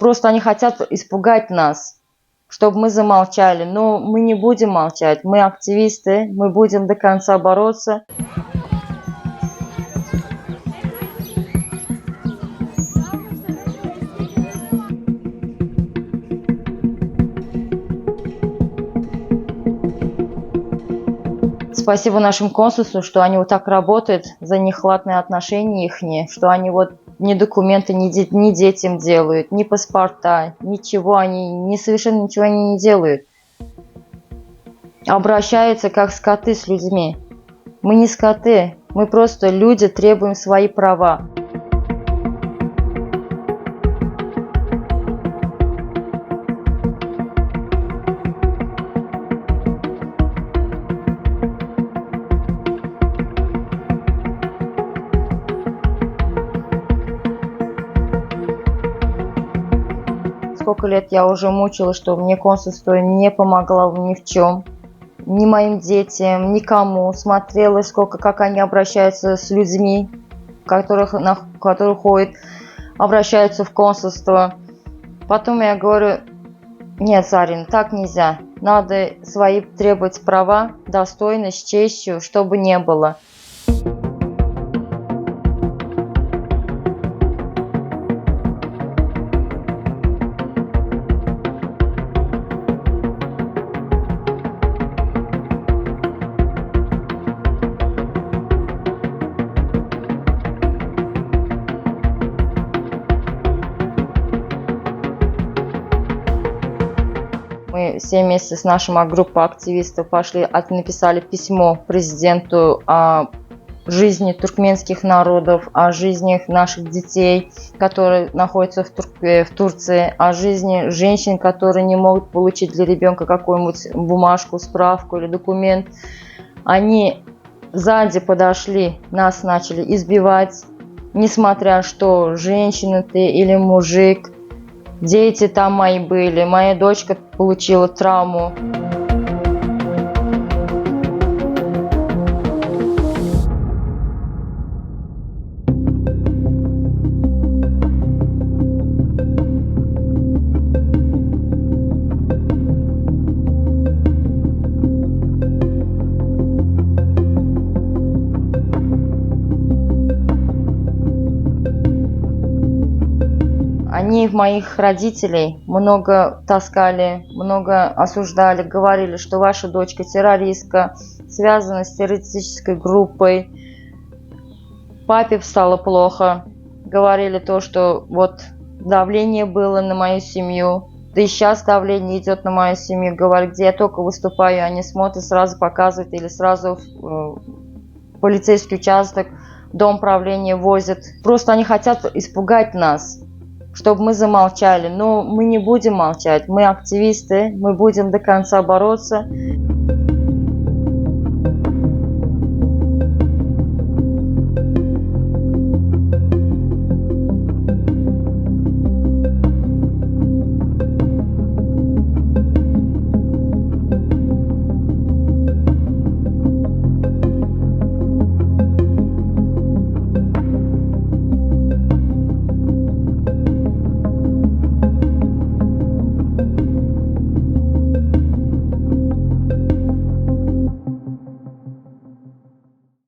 Просто они хотят испугать нас, чтобы мы замолчали. Но мы не будем молчать. Мы активисты, мы будем до конца бороться. Спасибо нашим консульству, что они вот так работают, за нехватные отношения ихние, что они вот ни документы, ни детям делают, ни паспорта, ничего они, совершенно ничего они не делают. Обращаются как скоты с людьми. Мы не скоты, мы просто люди, требуем свои права. Сколько лет я уже мучилась, что мне консульство не помогло ни в чем. Ни моим детям, никому. Смотрела, как они обращаются с людьми, которые ходят, обращаются в консульство. Потом я говорю: нет, Зарин, так нельзя. Надо свои требовать права, достойно, с честью, чтобы не было. Мы все вместе с нашей группой активистов написали письмо президенту о жизни туркменских народов, о жизни наших детей, которые находятся в Турции, о жизни женщин, которые не могут получить для ребенка какую-нибудь бумажку, справку или документ. Они сзади подошли, нас начали избивать, несмотря что женщина ты или мужик. Дети там мои были, моя дочка получила травму. Они моих родителей много таскали, много осуждали, говорили, что ваша дочка террористка, связана с террористической группой. Папе стало плохо. Говорили то, что вот давление было на мою семью. Да и сейчас давление идет на мою семью. Говорят, где я только выступаю, они смотрят, сразу показывают или сразу в полицейский участок, дом правления возят. Просто они хотят испугать нас, чтобы мы замолчали. Но мы не будем молчать. Мы активисты, мы будем до конца бороться.